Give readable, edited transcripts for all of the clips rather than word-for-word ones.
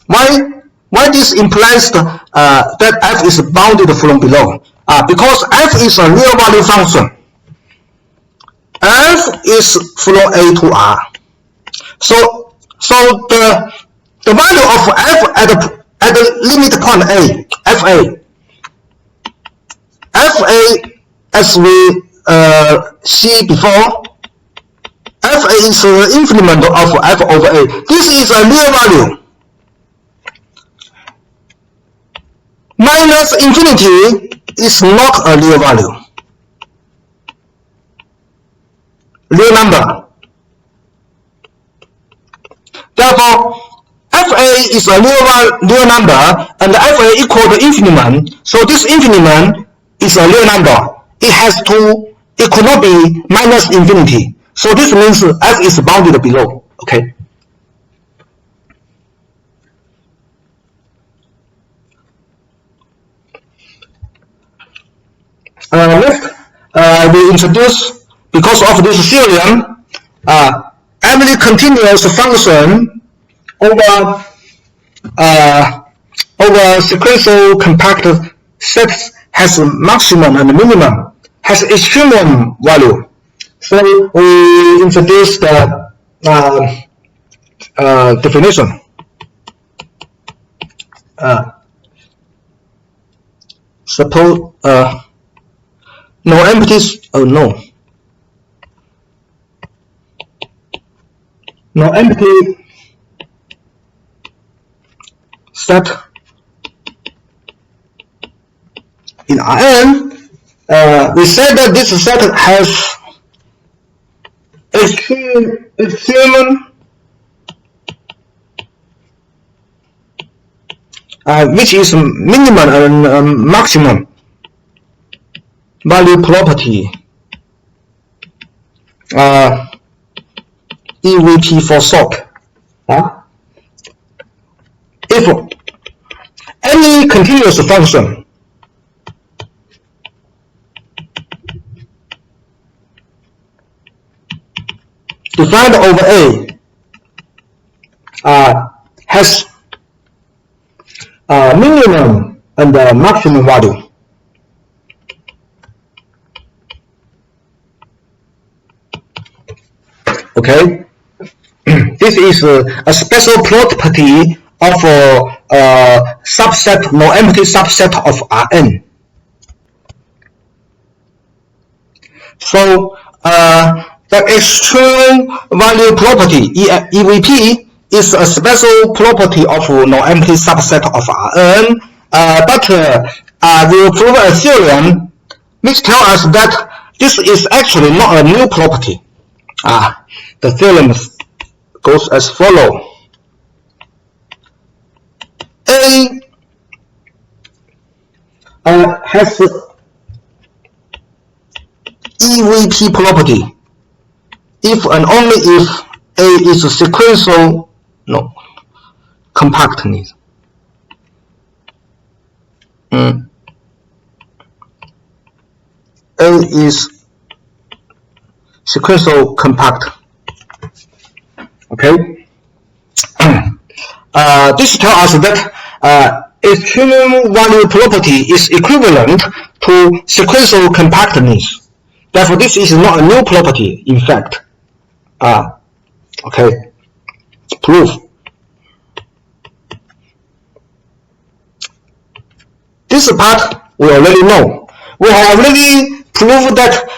Why this implies that f is bounded from below? Because f is a real value function. F is from A to R. So the value of f at the limit point A, fa, as we see before, fa is the increment of f over A. This is a real value. Minus infinity is not a real value. Real number. Therefore, fa is a real number, and fa equal to infiniment. So this infiniment is a real number. It could not be minus infinity. So this means f is bounded below. Okay. Next, we introduce, because of this theorem, every continuous function over sequential compact sets has maximum and minimum, has extremum value. So we introduce the definition. Suppose no empty, no empty set in Rn. We said that this set has extremum, which is minimum and maximum value property, EVP for SOP. If any continuous function defined over A has minimum and maximum value, okay, this is a special property of a subset, no-empty subset of Rn. So the extreme value property, EVP, is a special property of no-empty subset of Rn, but we will prove a theorem which tells us that this is actually not a new property. The theorem goes as follows. A has EVP property if and only if A is a sequential compactness. A is sequential compact. Okay. This tells us that extremum value property is equivalent to sequential compactness. Therefore, this is not a new property, in fact. Okay. Proof. This part we already know. We have already proved that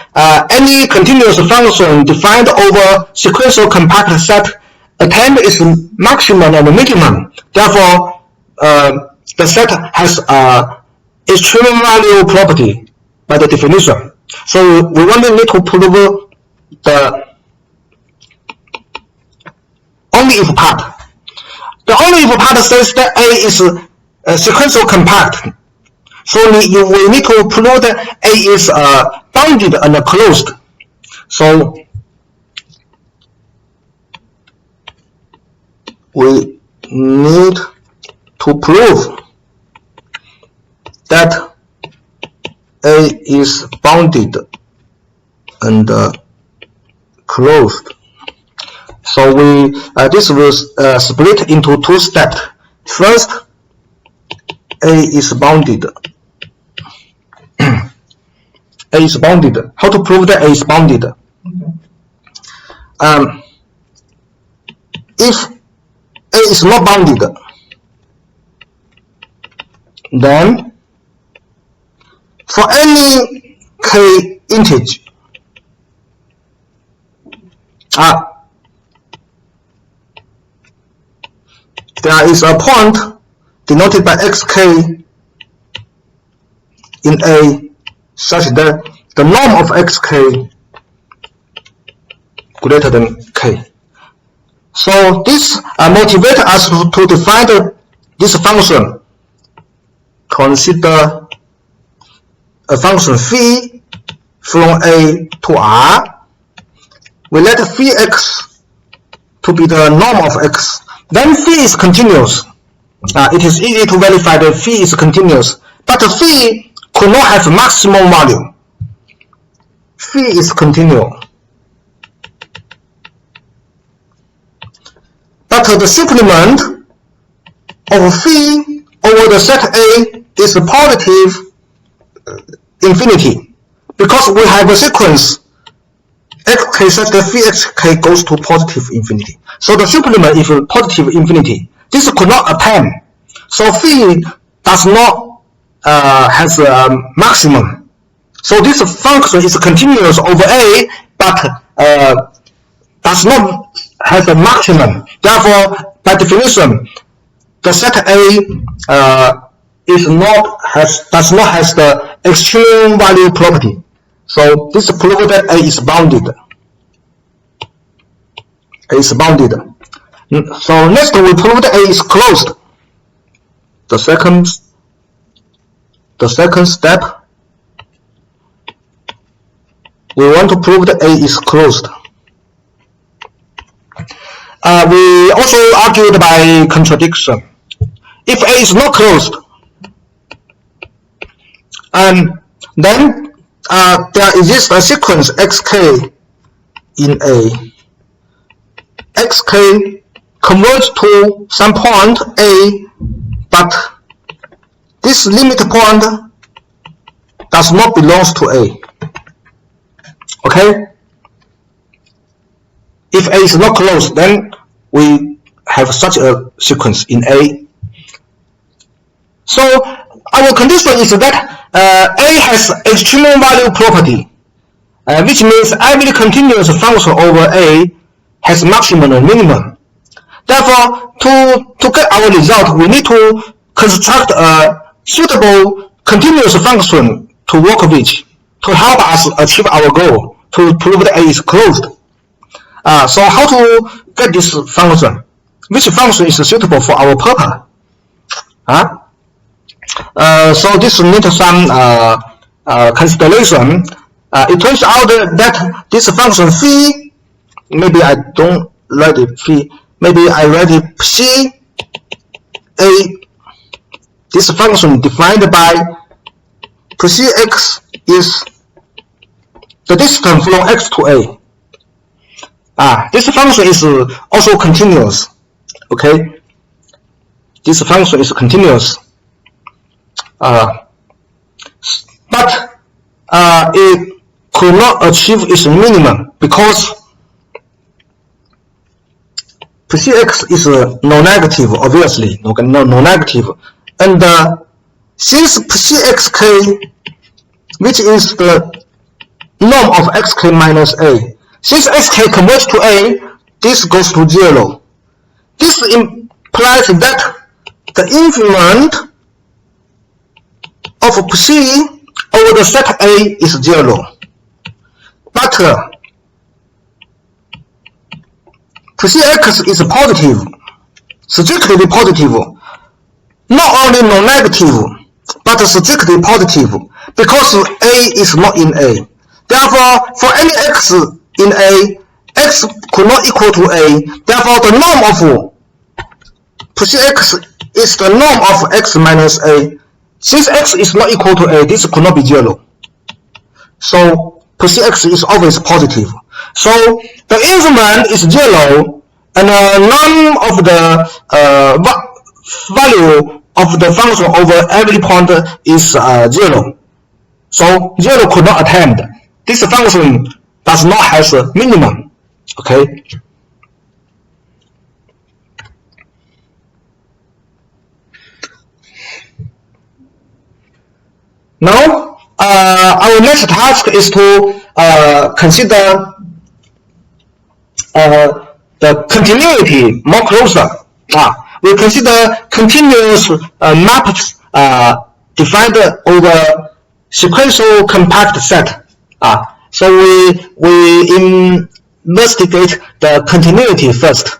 any continuous function defined over sequential compact set attain its maximum and minimum. Therefore, the set has extreme value property by the definition. So we only need to prove the only if part. The only if part says that A is sequential compact. So we need to prove that A is bounded and closed. So we need to prove that A is bounded and closed. So this will split into two steps. First, A is bounded. A is bounded. How to prove that A is bounded? If A is not bounded, then for any k integer, there is a point denoted by xk in A such that the norm of xk greater than k. So this motivates us to define this function. Consider a function phi from A to R. We let phi x to be the norm of x. Then phi is continuous. It is easy to verify that phi is continuous, but phi could not have maximum value. Phi is continuous. But the supplement of phi over the set A is positive infinity, because we have a sequence xk such that phi xk goes to positive infinity. So the supplement is positive infinity. This could not attain. So phi does not has a maximum. So this function is continuous over A, but does not have a maximum. Therefore, by definition, the set A does not have the extreme value property. So this proves that A is bounded. A is bounded. So next we prove that A is closed. The second step, we want to prove that A is closed. We also argued by contradiction. If A is not closed, then there exists a sequence xk in A. Xk converges to some point A, but this limit point does not belong to A. Okay? If A is not closed, then we have such a sequence in A. So our condition is that A has extreme value property, which means every continuous function over A has maximum and minimum. Therefore, to get our result, we need to construct a suitable continuous function to work with, to help us achieve our goal, to prove that A is closed. So how to get this function? Which function is suitable for our purpose? So this needs some consideration. It turns out that this function phi, maybe I don't write it phi, maybe I write it psi A. This function defined by psi x is the distance from x to A. This function is also continuous. Okay, this function is continuous, but it could not achieve its minimum because psi x is non-negative, obviously, non-negative, and since psi xk, which is the norm of xk minus A, since xk converges to A, this goes to 0. This implies that the increment of psi over the set A is 0. But psi x is positive, strictly positive, not only non-negative, but strictly positive, because A is not in A. Therefore, for any x in A, x could not equal to A. Therefore, the norm of psi x is the norm of x minus A. Since x is not equal to A, this could not be 0. So psi x is always positive. So the increment is 0, and none of the value of the function over every point is 0. So 0 could not attempt. This function does not have a minimum. Okay. Now, our next task is to consider the continuity more closer. We consider continuous maps defined over sequential compact set. So we investigate the continuity first.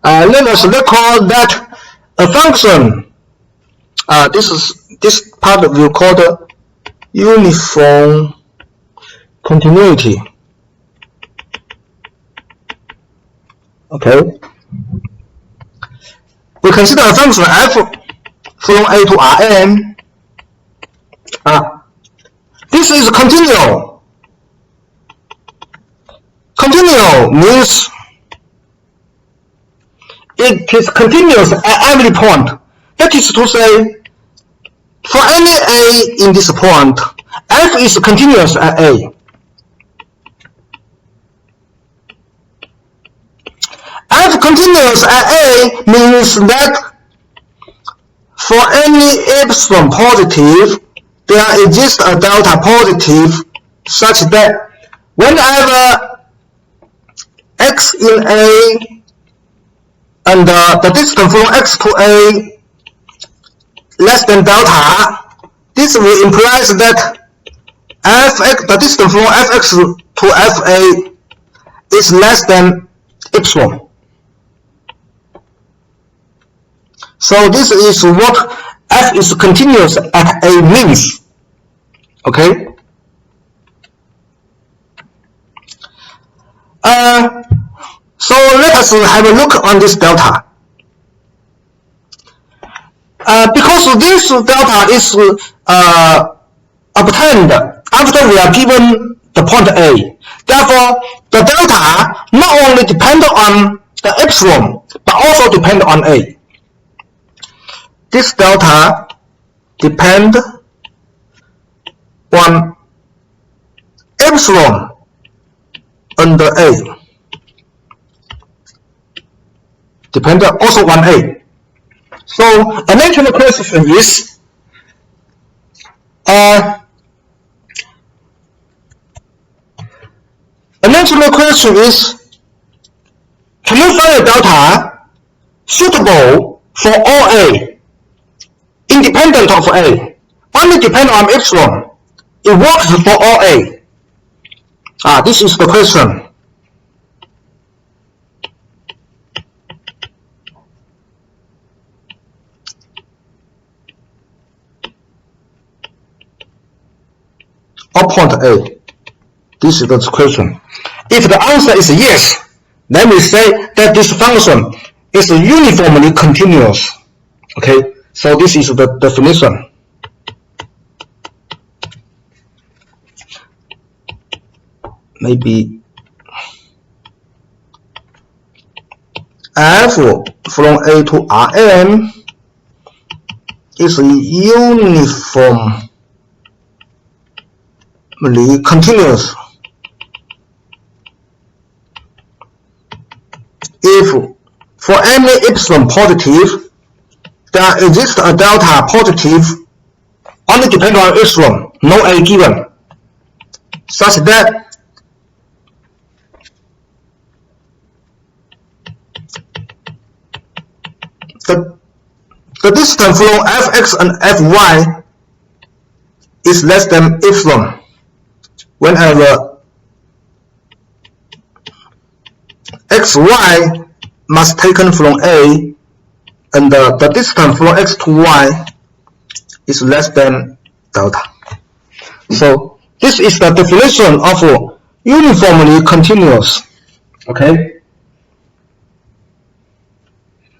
Let us recall that a function, this part we call the uniform continuity. Okay. We consider a function f from a to Rn. This is continual. Continual means it is continuous at every point. That is to say, for any a in this point, f is continuous at a. F continuous at a means that for any epsilon positive, there exists a delta positive such that whenever x in a and the distance from x to a less than delta, this will imply that fx, the distance from fx to fa is less than epsilon. So this is what f is continuous at a means. Okay. So let us have a look on this delta. Because this delta is obtained after we are given the point A. Therefore, the delta not only depends on the epsilon, but also depends on A. This delta depends on epsilon under A. Depends also on A. So a natural question is can you find a delta suitable for all A, independent of A, only depend on epsilon? It works for all A. This is the question. Or point A. This is the question. If the answer is yes, then we say that this function is uniformly continuous. Okay, so this is the definition. Maybe f from A to Rn is uniformly continuous if for any epsilon positive there exists a delta positive only depending on epsilon, no A given, such that the distance from fx and fy is less than epsilon whenever xy must taken from A and the distance from x to y is less than delta. So this is the definition of uniformly continuous. Okay.